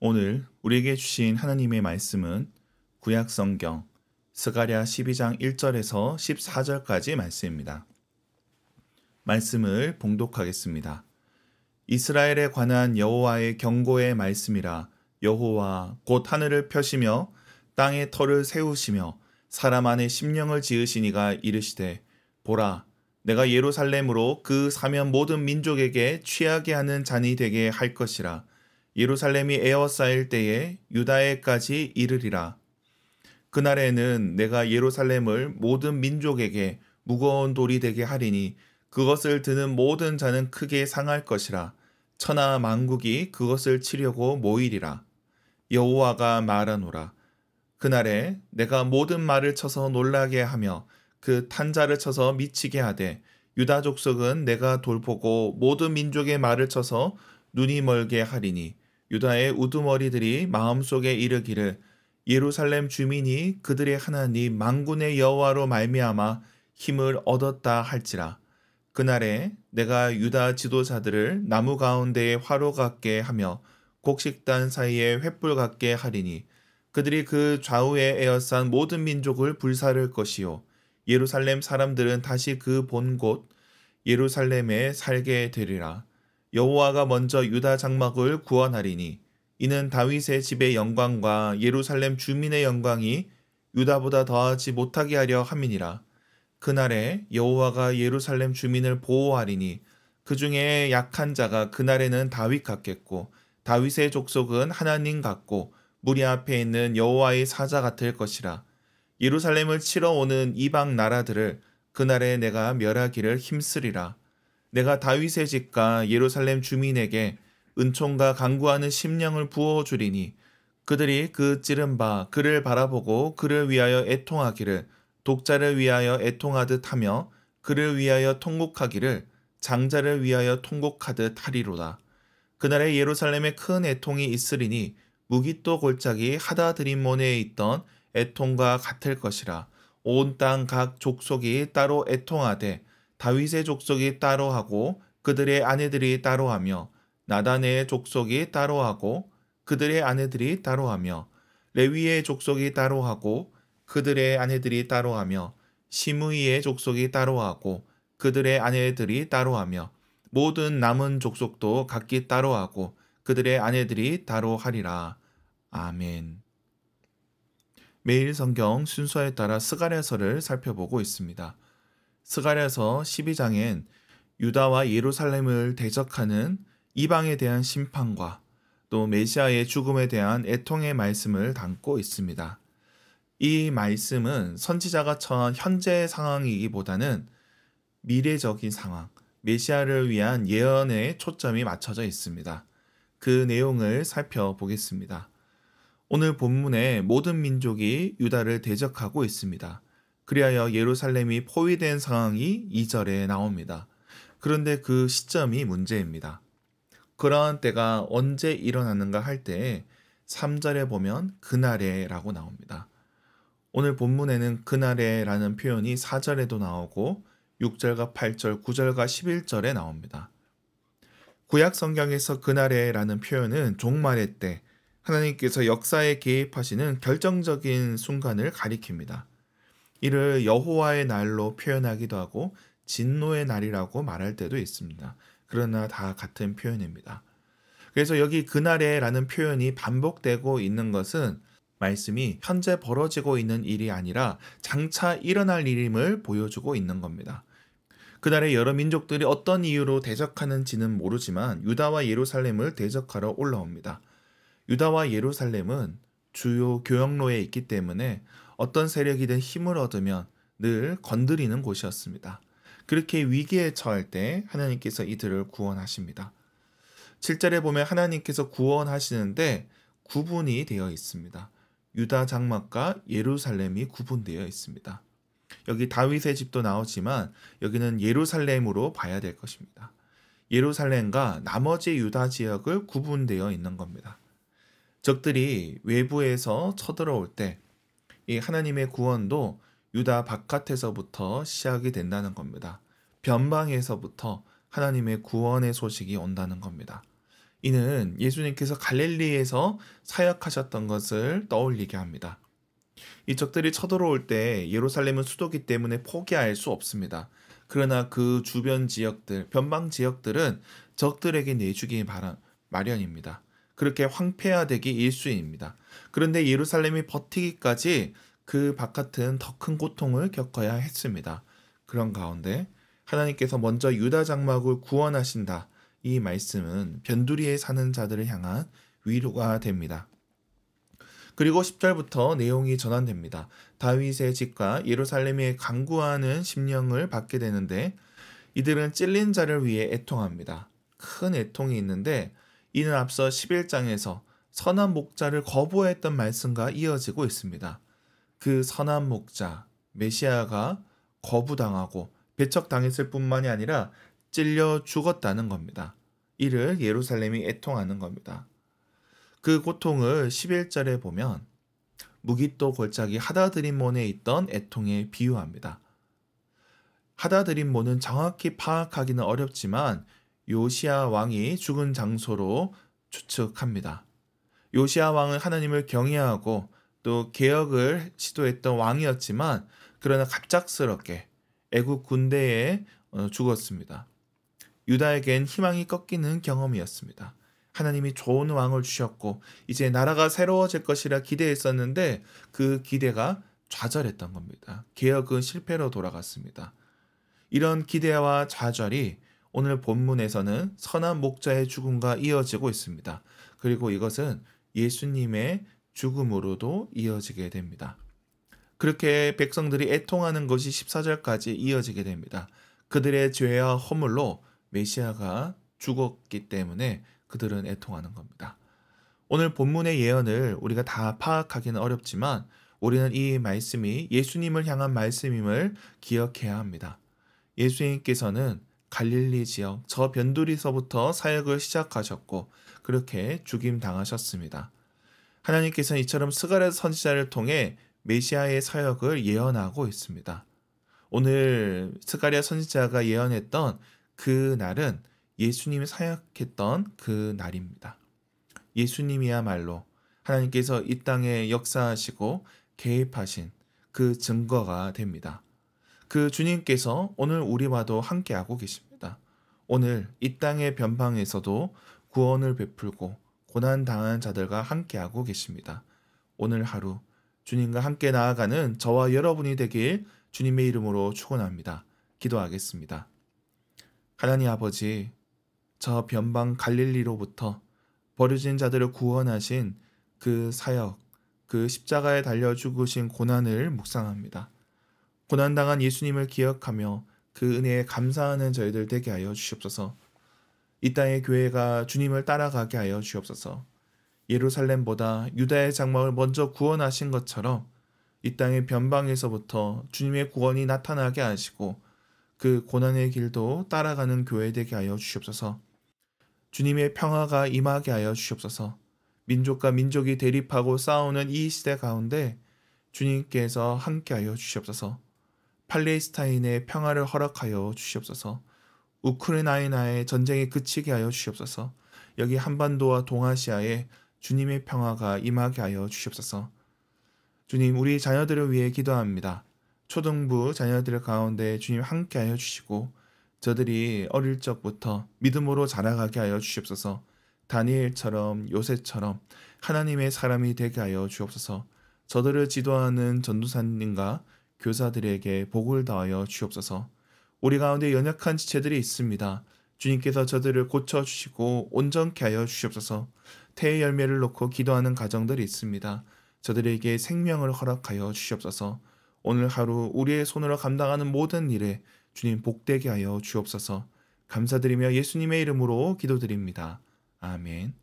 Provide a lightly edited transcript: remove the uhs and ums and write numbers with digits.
오늘 우리에게 주신 하나님의 말씀은 구약성경 스가랴 12장 1절에서 14절까지 말씀입니다. 말씀을 봉독하겠습니다. 이스라엘에 관한 여호와의 경고의 말씀이라. 여호와 곧 하늘을 펴시며 땅에 터를 세우시며 사람 안에 심령을 지으시니가 이르시되, 보라, 내가 예루살렘으로 그 사면 모든 민족에게 취하게 하는 잔이 되게 할 것이라. 예루살렘이 에워싸일 때에 유다에까지 이르리라. 그날에는 내가 예루살렘을 모든 민족에게 무거운 돌이 되게 하리니 그것을 드는 모든 자는 크게 상할 것이라. 천하 만국이 그것을 치려고 모이리라. 여호와가 말하노라. 그날에 내가 모든 말을 쳐서 놀라게 하며 그 탄자를 쳐서 미치게 하되, 유다 족속은 내가 돌보고 모든 민족의 말을 쳐서 눈이 멀게 하리니, 유다의 우두머리들이 마음속에 이르기를, 예루살렘 주민이 그들의 하나님 만군의 여호와로 말미암아 힘을 얻었다 할지라. 그날에 내가 유다 지도자들을 나무 가운데에 화로 같게 하며 곡식단 사이에 횃불 같게 하리니, 그들이 그 좌우에 에워싼 모든 민족을 불사를 것이요, 예루살렘 사람들은 다시 그 본 곳 예루살렘에 살게 되리라. 여호와가 먼저 유다 장막을 구원하리니, 이는 다윗의 집의 영광과 예루살렘 주민의 영광이 유다보다 더하지 못하게 하려 함이니라. 그날에 여호와가 예루살렘 주민을 보호하리니, 그 중에 약한 자가 그날에는 다윗 같겠고, 다윗의 족속은 하나님 같고, 무리 앞에 있는 여호와의 사자 같을 것이라. 예루살렘을 치러 오는 이방 나라들을 그날에 내가 멸하기를 힘쓰리라. 내가 다윗의 집과 예루살렘 주민에게 은총과 간구하는 심령을 부어주리니, 그들이 그 찌른 바 그를 바라보고 그를 위하여 애통하기를, 독자를 위하여 애통하듯 하며 그를 위하여 통곡하기를, 장자를 위하여 통곡하듯 하리로다. 그날에 예루살렘에 큰 애통이 있으리니, 무깃도 골짜기 하다드림몬에 있던 애통과 같을 것이라. 온 땅 각 족속이 따로 애통하되, 다윗의 족속이 따로 하고 그들의 아내들이 따로 하며, 나단의 족속이 따로 하고 그들의 아내들이 따로 하며, 레위의 족속이 따로 하고 그들의 아내들이 따로 하며, 시므이의 족속이 따로 하고 그들의 아내들이 따로 하며, 모든 남은 족속도 각기 따로 하고 그들의 아내들이 따로 하리라. 아멘. 매일 성경 순서에 따라 스가랴서를 살펴보고 있습니다. 스가랴서 12장엔 유다와 예루살렘을 대적하는 이방에 대한 심판과 또 메시아의 죽음에 대한 애통의 말씀을 담고 있습니다. 이 말씀은 선지자가 처한 현재 상황이기보다는 미래적인 상황, 메시아를 위한 예언에 초점이 맞춰져 있습니다. 그 내용을 살펴보겠습니다. 오늘 본문에 모든 민족이 유다를 대적하고 있습니다. 그리하여 예루살렘이 포위된 상황이 2절에 나옵니다. 그런데 그 시점이 문제입니다. 그러한 때가 언제 일어나는가 할 때에 3절에 보면 그날에 라고 나옵니다. 오늘 본문에는 그날에 라는 표현이 4절에도 나오고 6절과 8절, 9절과 11절에 나옵니다. 구약 성경에서 그날에 라는 표현은 종말의 때, 하나님께서 역사에 개입하시는 결정적인 순간을 가리킵니다. 이를 여호와의 날로 표현하기도 하고 진노의 날이라고 말할 때도 있습니다. 그러나 다 같은 표현입니다. 그래서 여기 그날에 라는 표현이 반복되고 있는 것은 말씀이 현재 벌어지고 있는 일이 아니라 장차 일어날 일임을 보여주고 있는 겁니다. 그날에 여러 민족들이 어떤 이유로 대적하는지는 모르지만 유다와 예루살렘을 대적하러 올라옵니다. 유다와 예루살렘은 주요 교역로에 있기 때문에 어떤 세력이든 힘을 얻으면 늘 건드리는 곳이었습니다. 그렇게 위기에 처할 때 하나님께서 이들을 구원하십니다. 7절에 보면 하나님께서 구원하시는데 구분이 되어 있습니다. 유다 장막과 예루살렘이 구분되어 있습니다. 여기 다윗의 집도 나오지만 여기는 예루살렘으로 봐야 될 것입니다. 예루살렘과 나머지 유다 지역을 구분되어 있는 겁니다. 적들이 외부에서 쳐들어올 때 이 하나님의 구원도 유다 바깥에서부터 시작이 된다는 겁니다. 변방에서부터 하나님의 구원의 소식이 온다는 겁니다. 이는 예수님께서 갈릴리에서 사역하셨던 것을 떠올리게 합니다. 이 적들이 쳐들어올 때 예루살렘은 수도기 때문에 포기할 수 없습니다. 그러나 그 주변 지역들, 변방 지역들은 적들에게 내주기 마련입니다. 그렇게 황폐화되기 일쑤입니다. 그런데 예루살렘이 버티기까지 그 바깥은 더 큰 고통을 겪어야 했습니다. 그런 가운데 하나님께서 먼저 유다 장막을 구원하신다. 이 말씀은 변두리에 사는 자들을 향한 위로가 됩니다. 그리고 10절부터 내용이 전환됩니다. 다윗의 집과 예루살렘에 간구하는 심령을 받게 되는데 이들은 찔린 자를 위해 애통합니다. 큰 애통이 있는데 이는 앞서 11장에서 선한 목자를 거부했던 말씀과 이어지고 있습니다. 그 선한 목자, 메시아가 거부당하고 배척당했을 뿐만이 아니라 찔려 죽었다는 겁니다. 이를 예루살렘이 애통하는 겁니다. 그 고통을 11절에 보면 무기또 골짜기 하다드림몬에 있던 애통에 비유합니다. 하다드림몬은 정확히 파악하기는 어렵지만 요시야 왕이 죽은 장소로 추측합니다. 요시야 왕은 하나님을 경외하고 또 개혁을 시도했던 왕이었지만 그러나 갑작스럽게 애국 군대에 죽었습니다. 유다에겐 희망이 꺾이는 경험이었습니다. 하나님이 좋은 왕을 주셨고 이제 나라가 새로워질 것이라 기대했었는데 그 기대가 좌절했던 겁니다. 개혁은 실패로 돌아갔습니다. 이런 기대와 좌절이 오늘 본문에서는 선한 목자의 죽음과 이어지고 있습니다. 그리고 이것은 예수님의 죽음으로도 이어지게 됩니다. 그렇게 백성들이 애통하는 것이 14절까지 이어지게 됩니다. 그들의 죄와 허물로 메시아가 죽었기 때문에 그들은 애통하는 겁니다. 오늘 본문의 예언을 우리가 다 파악하기는 어렵지만 우리는 이 말씀이 예수님을 향한 말씀임을 기억해야 합니다. 예수님께서는 갈릴리 지역 저 변두리서부터 사역을 시작하셨고 그렇게 죽임 당하셨습니다. 하나님께서는 이처럼 스가랴 선지자를 통해 메시아의 사역을 예언하고 있습니다. 오늘 스가랴 선지자가 예언했던 그 날은 예수님이 사역했던 그 날입니다. 예수님이야말로 하나님께서 이 땅에 역사하시고 개입하신 그 증거가 됩니다. 그 주님께서 오늘 우리와도 함께하고 계십니다. 오늘 이 땅의 변방에서도 구원을 베풀고 고난당한 자들과 함께하고 계십니다. 오늘 하루 주님과 함께 나아가는 저와 여러분이 되길 주님의 이름으로 축원합니다. 기도하겠습니다. 하나님 아버지, 저 변방 갈릴리로부터 버려진 자들을 구원하신 그 사역, 그 십자가에 달려 죽으신 고난을 묵상합니다. 고난당한 예수님을 기억하며 그 은혜에 감사하는 저희들 되게 하여 주시옵소서. 이 땅의 교회가 주님을 따라가게 하여 주옵소서. 예루살렘보다 유다의 장막을 먼저 구원하신 것처럼 이 땅의 변방에서부터 주님의 구원이 나타나게 하시고 그 고난의 길도 따라가는 교회 되게 하여 주시옵소서. 주님의 평화가 임하게 하여 주시옵소서. 민족과 민족이 대립하고 싸우는 이 시대 가운데 주님께서 함께하여 주시옵소서. 팔레스타인의 평화를 허락하여 주시옵소서. 우크라이나의 전쟁이 그치게 하여 주시옵소서. 여기 한반도와 동아시아에 주님의 평화가 임하게 하여 주시옵소서. 주님, 우리 자녀들을 위해 기도합니다. 초등부 자녀들 가운데 주님 함께하여 주시고 저들이 어릴 적부터 믿음으로 자라가게 하여 주시옵소서. 다니엘처럼 요셉처럼 하나님의 사람이 되게 하여 주옵소서. 저들을 지도하는 전도사님과 교사들에게 복을 더하여 주옵소서. 우리 가운데 연약한 지체들이 있습니다. 주님께서 저들을 고쳐주시고 온전케 하여 주시옵소서. 태의 열매를 놓고 기도하는 가정들이 있습니다. 저들에게 생명을 허락하여 주시옵소서. 오늘 하루 우리의 손으로 감당하는 모든 일에 주님 복되게 하여 주옵소서. 감사드리며 예수님의 이름으로 기도드립니다. 아멘.